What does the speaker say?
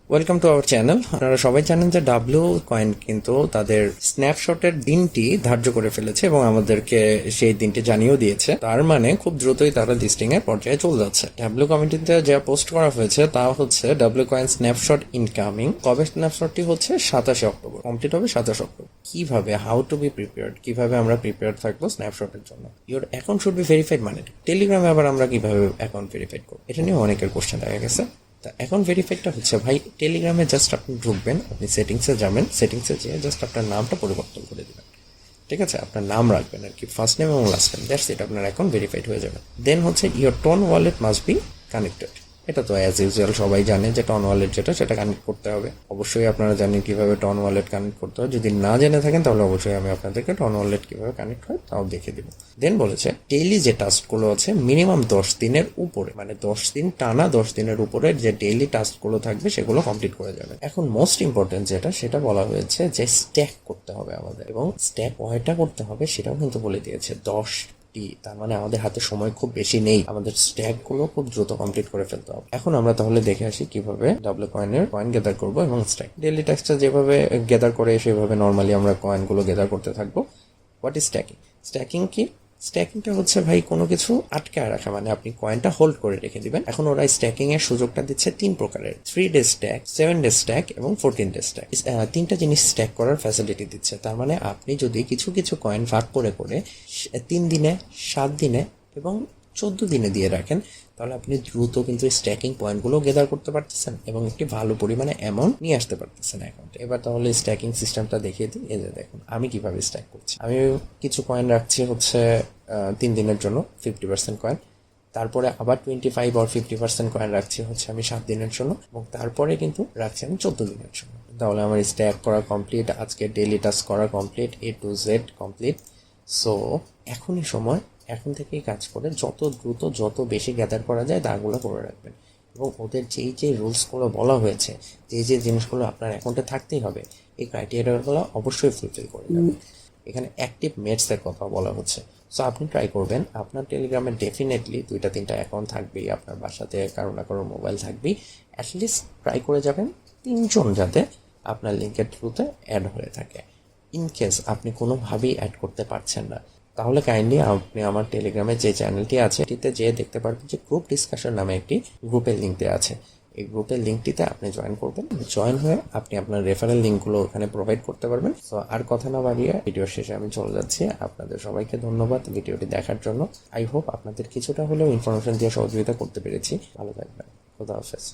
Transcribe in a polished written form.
Welcome to our channel. আপনারা সবাই জানেন যে ডাব্লিউ কয়েন কিন্তু তাদের স্ন্যাপশটের দিনটি ধার্য করে ফেলেছে এবং আমাদেরকে সেই দিনটি জানিয়েও দিয়েছে। তার মানে খুব দ্রুতই তারা লিস্টিং এর পর্যায়ে চলে যাচ্ছে। ডাব্লিউ কমিটিতে যা পোস্ট করা হয়েছে তা হচ্ছে ডাব্লিউ কয়েন স্ন্যাপশট ইনকামিং। কবে স্ন্যাপশটটি হচ্ছে 27 অক্টোবর, কমপ্লিট হবে 27 অক্টোবর। কিভাবে, হাউ টু বি প্রিপেয়ার্ড, কিভাবে আমরা প্রিপেয়ার থাকবো স্ন্যাপশটের জন্য। Your account should be verified মানে টেলিগ্রামে আবার আমরা কিভাবে অ্যাকাউন্ট ভেরিফাইড করবো, এটা নিয়ে অনেকের কোশ্চেন দেখা গেছে। এখন ভেরিফাইডটা হচ্ছে ভাই টেলিগ্রামে জাস্ট আপনি ঢুকবেন, আপনি সেটিংসে যাবেন, সেটিংসে যেয়ে জাস্ট আপনার নামটা পরিবর্তন করে দেবেন। ঠিক আছে, আপনার নাম রাখবেন আর কি, ফার্স্ট নেম এবং লাস্ট নেম, দ্যাটস ইট, আপনার অ্যাকাউন্ট ভেরিফাইড হয়ে যাবে। দেন হচ্ছে your TON wallet must be connected. এটা তো অ্যাজ ইউজুয়াল সবাই জানে যে টন ওয়ালেট যেটা সেটা কানেক্ট করতে হবে। অবশ্যই আপনারা জানেন কিভাবে টন ওয়ালেট কানেক্ট করতে হয়। যদি না জেনে থাকেন তাহলে অবশ্যই আমি আপনাদেরকে টন ওয়ালেট কিভাবে কানেক্ট হয় তাও দেখে দিব। দেন বলেছে ডেইলি যে টাস্কগুলো আছে মিনিমাম 10 দিনের উপরে, মানে 10 দিন টানা 10 দিনের উপরে যে ডেইলি টাস্কগুলো থাকবে সেগুলো কমপ্লিট করে যাবে। এখন মোস্ট ইম্পর্টেন্ট যেটা সেটা বলা হয়েছে যে স্ট্যাক করতে হবে আমাদের, এবং স্ট্যাক কয়টা করতে হবে সেটাও কিন্তু বলে দিয়েছে, 10। তার মানে আমাদের হাতে সময় খুব বেশি নেই, আমাদের স্ট্যাক গুলো খুব দ্রুত কমপ্লিট করে ফেলতে হবে। এখন আমরা তাহলে দেখে আসি কিভাবে ডাব্লিউ কয়েনের কয়েন গেদার করবো এবং স্ট্যাক। ডেইলি টাস্কটা যেভাবে গেদার করে সেভাবে নর্মালি আমরা কয়েন গুলো গেদার করতে থাকবো। What is stacking? স্ট্যাকিং কি? স্ট্যাকিংটা হচ্ছে ভাই কোনো কিছু আটকায় রাখা, মানে আপনি কয়েনটা হোল্ড করে রেখে দিবেন। এখন ওরা স্ট্যাকিং এর সুযোগটা দিচ্ছে 3 প্রকারের: 3 ডে স্ট্যাক, 7 ডে স্ট্যাক এবং 14 ডে স্ট্যাক। 3টা জিনিস স্ট্যাক করার ফ্যাসিলিটি দিচ্ছে। তার মানে আপনি যদি কিছু কিছু কয়েন ভাগ করে করে 3 দিনে, 7 দিনে এবং 14 দিনে দিয়ে রাখেন, তাহলে আপনি দ্রুত কিন্তু স্ট্যাকিং পয়েন্টগুলো গেদার করতে পারতেছেন এবং একটি ভালো পরিমাণে অ্যামাউন্ট নিয়ে আসতে পারতেছেন অ্যাকাউন্টে। এবার তাহলে স্ট্যাকিং সিস্টেমটা দেখিয়ে দিই। এই যে দেখুন আমি কিভাবে স্ট্যাক করছি। আমি কিছু কয়েন রাখছি হচ্ছে 3 দিনের জন্য 50% কয়েন, তারপরে আবার 25 or 50% কয়েন রাখছি হচ্ছে আমি 7 দিনের জন্য, এবং তারপরে কিন্তু রাখছি আমি 14 দিনের জন্য। তাহলে আমার স্ট্যাক করা কমপ্লিট, আজকে ডেইলি টাস্ক করা complete, A to Z complete. So এখনই সময়, এখন থেকেই কাজ করে যত দ্রুত যত বেশি গ্যাদার করা যায় তাগুলো করে রাখবেন। এবং ওদের যেই যে রুলসগুলো বলা হয়েছে, যে জিনিসগুলো আপনার অ্যাকাউন্টে থাকতেই হবে, এই ক্রাইটেরিয়াগুলো অবশ্যই ফুলফিল করে যাবেন। এখানে অ্যাক্টিভ মেটসের কথা বলা হচ্ছে। সো আপনি ট্রাই করবেন, আপনার টেলিগ্রামে ডেফিনেটলি 2-3টা অ্যাকাউন্ট থাকবেই, আপনার বাসাতে কারো না কারো মোবাইল থাকবেই। অ্যাটলিস্ট ট্রাই করে যাবেন 3 জন যাতে আপনার লিঙ্কের থ্রুতে অ্যাড হয়ে থাকে। ইনকেস আপনি কোনোভাবেই অ্যাড করতে পারছেন না, তাহলে কাইন্ডলি আপনি আমার টেলিগ্রামে যে চ্যানেলটি আছে এটিতে যেয়ে দেখতে পারবেন যে গ্রুপ ডিসকাশন নামে একটি গ্রুপের লিঙ্ক দেওয়া আছে। এই গ্রুপের লিঙ্কটিতে আপনি জয়েন করবেন, জয়েন হয়ে আপনি আপনার রেফারেল লিঙ্কগুলো ওখানে প্রোভাইড করতে পারবেন। সো আর কথা না বাড়িয়ে ভিডিও শেষে আমি চলে যাচ্ছি। আপনাদের সবাইকে ধন্যবাদ ভিডিওটি দেখার জন্য। আই হোপ আপনাদের কিছুটা হলেও ইনফরমেশন দিয়ে সহযোগিতা করতে পেরেছি। ভালো থাকবেন, খোদা হাফেজ।